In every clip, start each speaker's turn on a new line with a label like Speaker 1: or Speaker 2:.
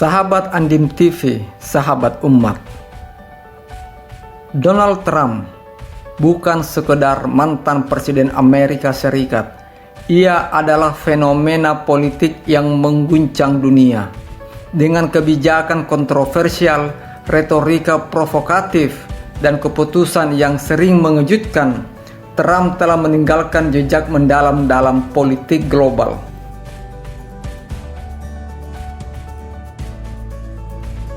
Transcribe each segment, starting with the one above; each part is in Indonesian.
Speaker 1: Sahabat Andim TV, sahabat umat. Donald Trump bukan sekedar mantan Presiden Amerika Serikat. Ia adalah fenomena politik yang mengguncang dunia. Dengan kebijakan kontroversial, retorika provokatif, dan keputusan yang sering mengejutkan, Trump telah meninggalkan jejak mendalam dalam politik global.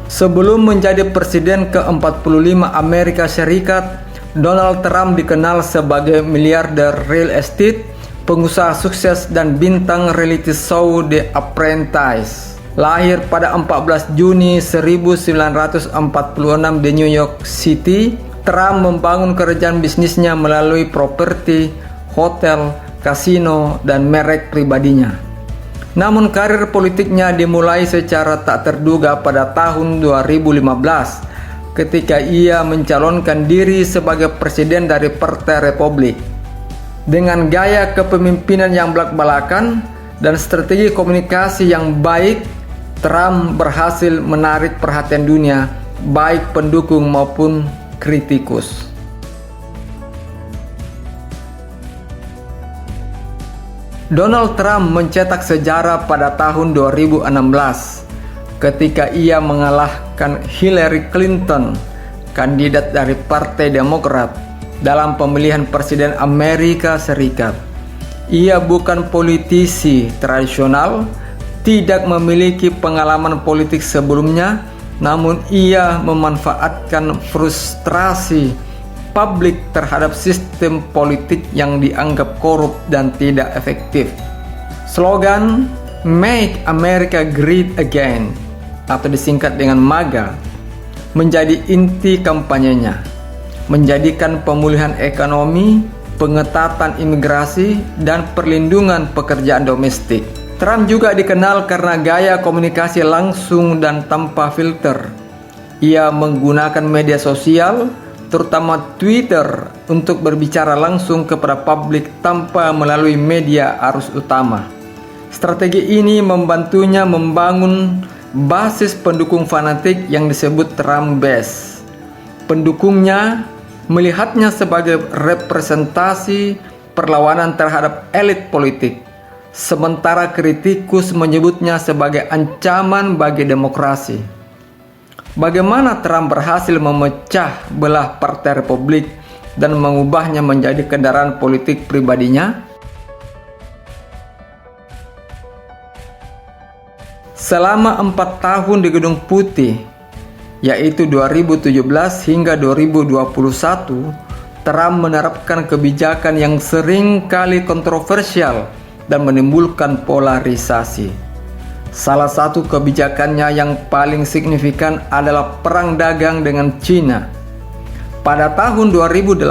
Speaker 1: Sebelum menjadi presiden ke-45 Amerika Serikat, Donald Trump dikenal sebagai miliarder real estate, pengusaha sukses, dan bintang reality show The Apprentice. Lahir pada 14 Juni 1946 di New York City, Trump membangun kerajaan bisnisnya melalui properti, hotel, kasino, dan merek pribadinya. Namun karir politiknya dimulai secara tak terduga pada tahun 2015 ketika ia mencalonkan diri sebagai presiden dari Partai Republik. Dengan gaya kepemimpinan yang belak-belakan dan strategi komunikasi yang baik, Trump berhasil menarik perhatian dunia, baik pendukung maupun kritikus. Donald Trump mencetak sejarah pada tahun 2016 ketika ia mengalahkan Hillary Clinton, kandidat dari Partai Demokrat, dalam pemilihan presiden Amerika Serikat. Ia bukan politisi tradisional, tidak memiliki pengalaman politik sebelumnya, namun ia memanfaatkan frustrasi publik terhadap sistem politik yang dianggap korup dan tidak efektif. Slogan Make America Great Again atau disingkat dengan MAGA menjadi inti kampanyenya, menjadikan pemulihan ekonomi, pengetatan imigrasi, dan perlindungan pekerjaan domestik. Trump juga dikenal karena gaya komunikasi langsung dan tanpa filter. Ia menggunakan media sosial, terutama Twitter, untuk berbicara langsung kepada publik tanpa melalui media arus utama. Strategi ini membantunya membangun basis pendukung fanatik yang disebut Trump Base. Pendukungnya melihatnya sebagai representasi perlawanan terhadap elit politik, sementara kritikus menyebutnya sebagai ancaman bagi demokrasi. Bagaimana Trump berhasil memecah belah Partai Republik dan mengubahnya menjadi kendaraan politik pribadinya? Selama 4 tahun di Gedung Putih, yaitu 2017 hingga 2021, Trump menerapkan kebijakan yang sering kali kontroversial dan menimbulkan polarisasi. Salah satu kebijakannya yang paling signifikan adalah perang dagang dengan China. Pada tahun 2018,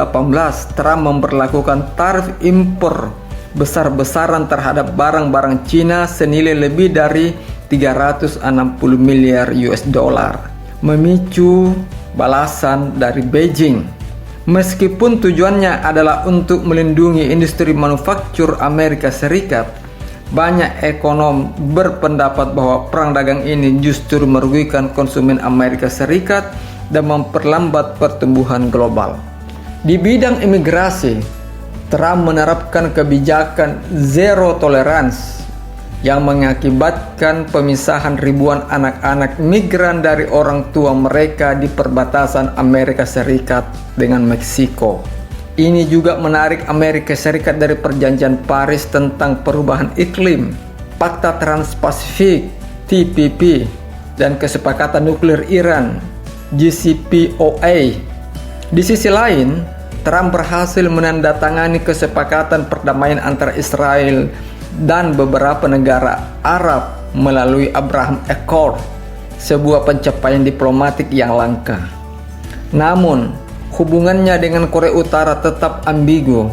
Speaker 1: Trump memberlakukan tarif impor besar-besaran terhadap barang-barang China senilai lebih dari 360 miliar US dollar, memicu balasan dari Beijing. Meskipun tujuannya adalah untuk melindungi industri manufaktur Amerika Serikat, banyak ekonom berpendapat bahwa perang dagang ini justru merugikan konsumen Amerika Serikat dan memperlambat pertumbuhan global. Di bidang imigrasi, Trump menerapkan kebijakan zero tolerance yang mengakibatkan pemisahan ribuan anak-anak migran dari orang tua mereka di perbatasan Amerika Serikat dengan Meksiko. Ini juga menarik Amerika Serikat dari Perjanjian Paris tentang perubahan iklim, Pakta Trans-Pasifik (TPP), dan Kesepakatan Nuklir Iran (JCPOA). Di sisi lain, Trump berhasil menandatangani kesepakatan perdamaian antara Israel dan beberapa negara Arab melalui Abraham Accord, sebuah pencapaian diplomatik yang langka. Namun, hubungannya dengan Korea Utara tetap ambigu.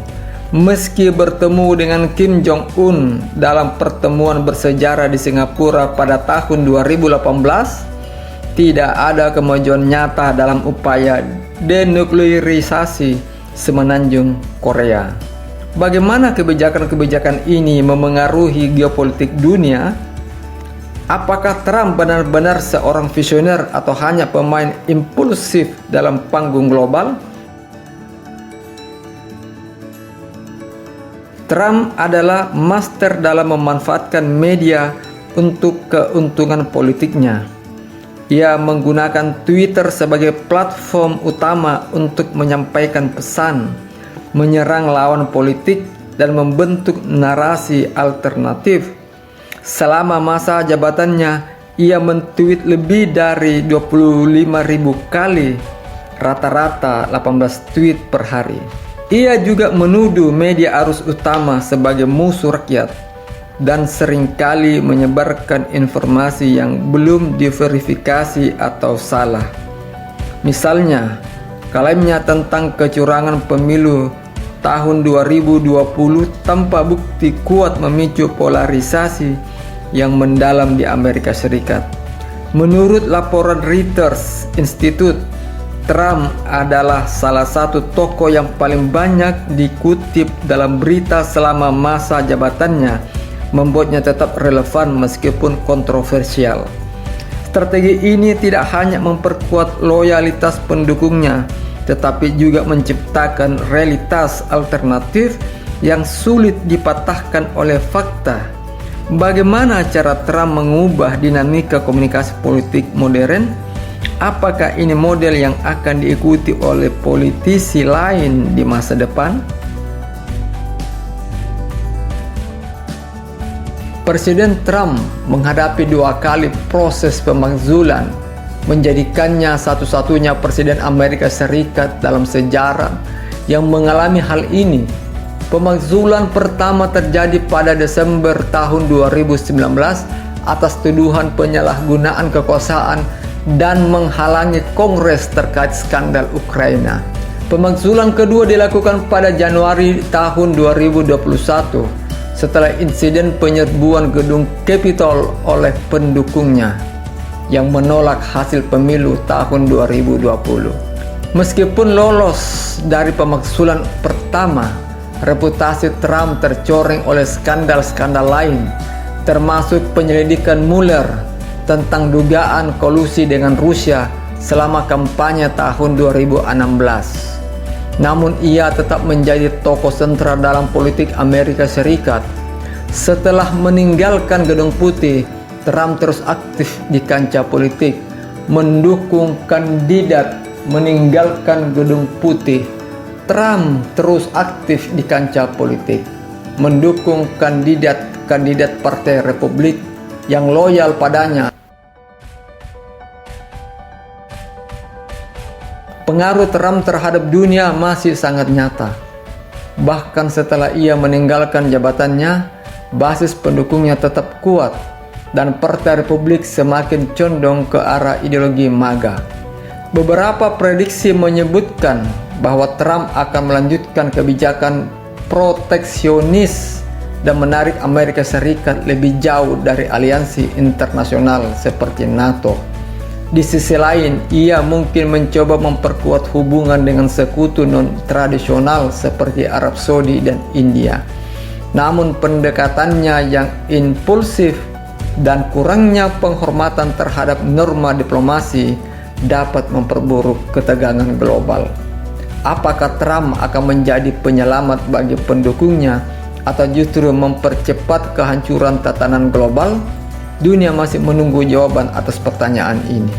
Speaker 1: Meski bertemu dengan Kim Jong-un dalam pertemuan bersejarah di Singapura pada tahun 2018, tidak ada kemajuan nyata dalam upaya denuklearisasi semenanjung Korea. Bagaimana kebijakan-kebijakan ini memengaruhi geopolitik dunia? Apakah Trump benar-benar seorang visioner atau hanya pemain impulsif dalam panggung global? Trump adalah master dalam memanfaatkan media untuk keuntungan politiknya. Ia menggunakan Twitter sebagai platform utama untuk menyampaikan pesan, menyerang lawan politik, dan membentuk narasi alternatif. Selama masa jabatannya, ia men-tweet lebih dari 25.000 kali, rata-rata 18 tweet per hari. Ia juga menuduh media arus utama sebagai musuh rakyat dan seringkali menyebarkan informasi yang belum diverifikasi atau salah. Misalnya, klaimnya tentang kecurangan pemilu tahun 2020 tanpa bukti kuat memicu polarisasi yang mendalam di Amerika Serikat. Menurut laporan Reuters Institute, Trump adalah salah satu tokoh yang paling banyak dikutip dalam berita selama masa jabatannya, membuatnya tetap relevan meskipun kontroversial. Strategi ini tidak hanya memperkuat loyalitas pendukungnya, tetapi juga menciptakan realitas alternatif yang sulit dipatahkan oleh fakta. Bagaimana cara Trump mengubah dinamika komunikasi politik modern? Apakah ini model yang akan diikuti oleh politisi lain di masa depan? Presiden Trump menghadapi 2 kali proses pemakzulan, menjadikannya satu-satunya presiden Amerika Serikat dalam sejarah yang mengalami hal ini. Pemakzulan pertama terjadi pada Desember tahun 2019 atas tuduhan penyalahgunaan kekuasaan dan menghalangi Kongres terkait skandal Ukraina. Pemakzulan kedua dilakukan pada Januari tahun 2021 setelah insiden penyerbuan gedung Capitol oleh pendukungnya yang menolak hasil pemilu tahun 2020. Meskipun lolos dari pemakzulan pertama, reputasi Trump tercoreng oleh skandal-skandal lain, termasuk penyelidikan Mueller tentang dugaan kolusi dengan Rusia selama kampanye tahun 2016. Namun ia tetap menjadi tokoh sentral dalam politik Amerika Serikat. Setelah meninggalkan Gedung Putih, Trump terus aktif di kancah politik, mendukung kandidat meninggalkan Gedung Putih. Trump terus aktif di kancah politik, mendukung kandidat Partai Republik yang loyal padanya. Pengaruh Trump terhadap dunia masih sangat nyata. Bahkan setelah ia meninggalkan jabatannya, basis pendukungnya tetap kuat dan Partai Republik semakin condong ke arah ideologi MAGA. Beberapa prediksi menyebutkan bahwa Trump akan melanjutkan kebijakan proteksionis dan menarik Amerika Serikat lebih jauh dari aliansi internasional seperti NATO. Di sisi lain, ia mungkin mencoba memperkuat hubungan dengan sekutu non-tradisional seperti Arab Saudi dan India. Namun pendekatannya yang impulsif dan kurangnya penghormatan terhadap norma diplomasi dapat memperburuk ketegangan global. Apakah Trump akan menjadi penyelamat bagi pendukungnya atau justru mempercepat kehancuran tatanan global? Dunia masih menunggu jawaban atas pertanyaan ini.